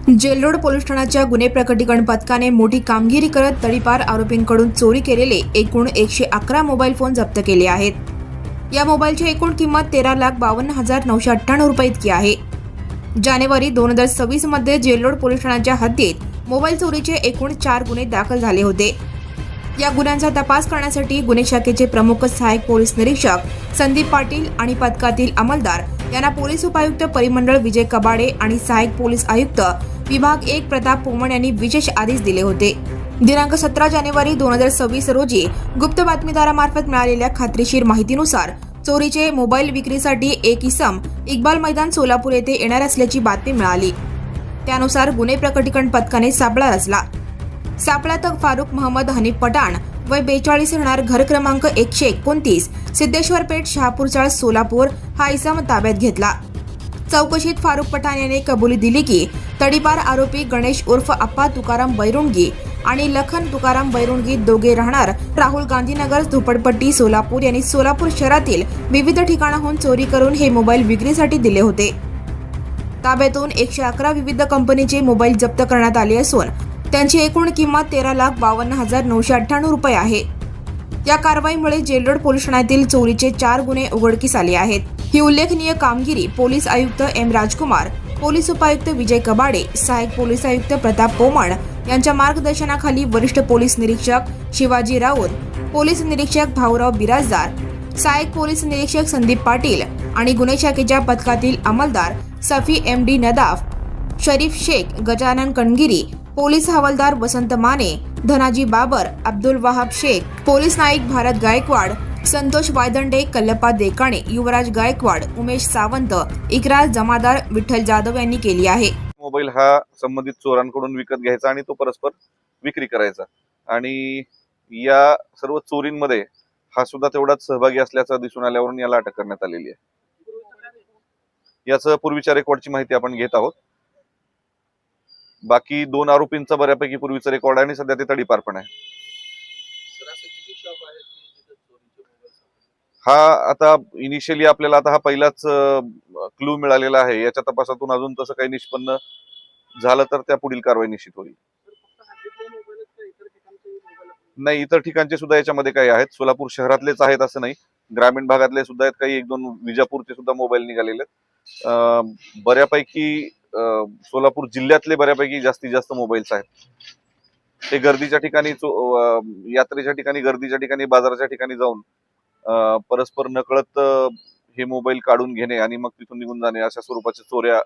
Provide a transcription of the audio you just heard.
Jail Road police ठाण्याच्या गुन्हे प्रकटीकरण पथकाने मोठी कामगिरी करत तडीपार आरोपींकडून चोरी केलेले एकूण 111 मोबाईल फोन जप्त केले आहेत. या मोबाईलची एकूण किंमत 13,52,998 रुपये इतकी आहे. जानेवारी 2026 मध्ये जेलरोड पोलीस ठाण्याच्या हद्दीत मोबाईल चोरीचे एकूण 4 गुन्हे दाखल झाले होते. या गुन्ह्यांचा तपास करण्यासाठी गुन्हे शाखेचे प्रमुख सहाय्यक पोलीस निरीक्षक संदीप पाटील आणि पथकातील अंमलदार यांना पोलीस उपायुक्त परिमंडळ विजय कबाडे आणि सहाय्यक पोलीस आयुक्त विभाग 1 प्रताप पोमण यांनी विशेष आदेश दिले होते. दिनांक 17 जानेवारी 2026 रोजी गुप्त बातमीदारामार्फत मिळालेल्या खात्रीशीर माहितीनुसार चोरीचे मोबाईल विक्रीसाठी एक इसम इक्बाल मैदान सोलापूर येथे येणार असल्याची बातमी मिळाली. त्यानुसार गुन्हे प्रकटीकरण पथकाने सापळा रचला. सापळ्यात फारुख मोहम्मद हनीफ पठाण वय 42 राहणार घर क्रमांक 129 सिद्धेश्वर पेठ शहापूर चाळ सोलापूर हा इसम ताब्यात घेतला. चौकशीत फारुख पठाण याने कबुली दिली की तडीपार आरोपी गणेश उर्फ अप्पा तुकाराम बैरुंगी आणि लखन तुकाराम बैरुंगी दोघे राहणार राहुल गांधीनगर झोपडपट्टी सोलापूर यांनी सोलापूर शहरातील विविध ठिकाणाहून चोरी करून हे मोबाईल विक्रीसाठी दिले होते. ताब्यातून 111 विविध कंपनीचे मोबाईल जप्त करण्यात आले असून त्यांची एकूण किंमत 13,52,998 रुपये आहे. या कारवाईमुळे जेलरोड पोलीस ठाण्यातील चोरीचे 4 गुन्हे उघडकीस आले आहेत. ही उल्लेखनीय कामगिरी पोलीस आयुक्त एम राजकुमार, पोलीस उपायुक्त विजय कबाडे, सहाय्यक पोलीस आयुक्त प्रताप पोमण यांच्या मार्गदर्शनाखाली वरिष्ठ पोलीस निरीक्षक शिवाजी राऊत, पोलीस निरीक्षक भाऊराव बिराजदार, सहाय्यक पोलीस निरीक्षक संदीप पाटील आणि गुन्हे शाखेच्या पथकातील अंमलदार सफी MD नदाफ, शरीफ शेख, गजानन कणगिरी, पोलीस हवालदार वसंत माने, धनाजी बाबर, अब्दुल वहाब शेख, पोलीस नाईक भारत गायकवाड, संतोष वायदंडे, कल्लप्पा देकाणे, युवराज गायकवाड, उमेश सावंत, इकरार जमादार, विठ्ठल जाधव यांनी केली आहे. मोबाईल हा संबंधित चोरांकडून विकत घ्यायचा आणि तो परस्पर विक्री करायचा आणि या सर्व चोरींमध्ये हा सुद्धा तेवढाच सहभागी असल्याचं दिसून आल्यावरून याला अटक करण्यात आलेली आहे. याचं पूर्वीच्या रेकॉर्डची माहिती आपण घेत आहोत. बाकी 2 आरोपींचा बऱ्यापैकी पूर्वीचा रेकॉर्ड आहे आणि सध्या ते तडीपार पण आहे. हा आता इनिशियली आपल्याला आता हा पहिलाच क्लू मिळालेला आहे. याच्या तपासातून अजून तसं काही निष्पन्न झालं तर त्या पुढील कारवाई निश्चित होईल. नाही, इतर ठिकाणचे सुद्धा याच्यामध्ये काही आहेत. सोलापूर शहरातलेच आहेत असं नाही, ग्रामीण भागातले सुद्धा आहेत. काही 1-2 विजापूरचे सुद्धा मोबाईल निघालेले आहेत. बऱ्यापैकी सोलापूर जिल्ह्यातले बऱ्यापैकी जास्तीत जास्त मोबाईल्स आहेत. ते गर्दीच्या ठिकाणी, यात्रेच्या ठिकाणी, गर्दीच्या ठिकाणी, बाजाराच्या ठिकाणी जाऊन परस्पर नकळत हे मोबाईल काढून घेणे आणि मग तिथून निघून जाणे अशा स्वरूपाच्या चोऱ्या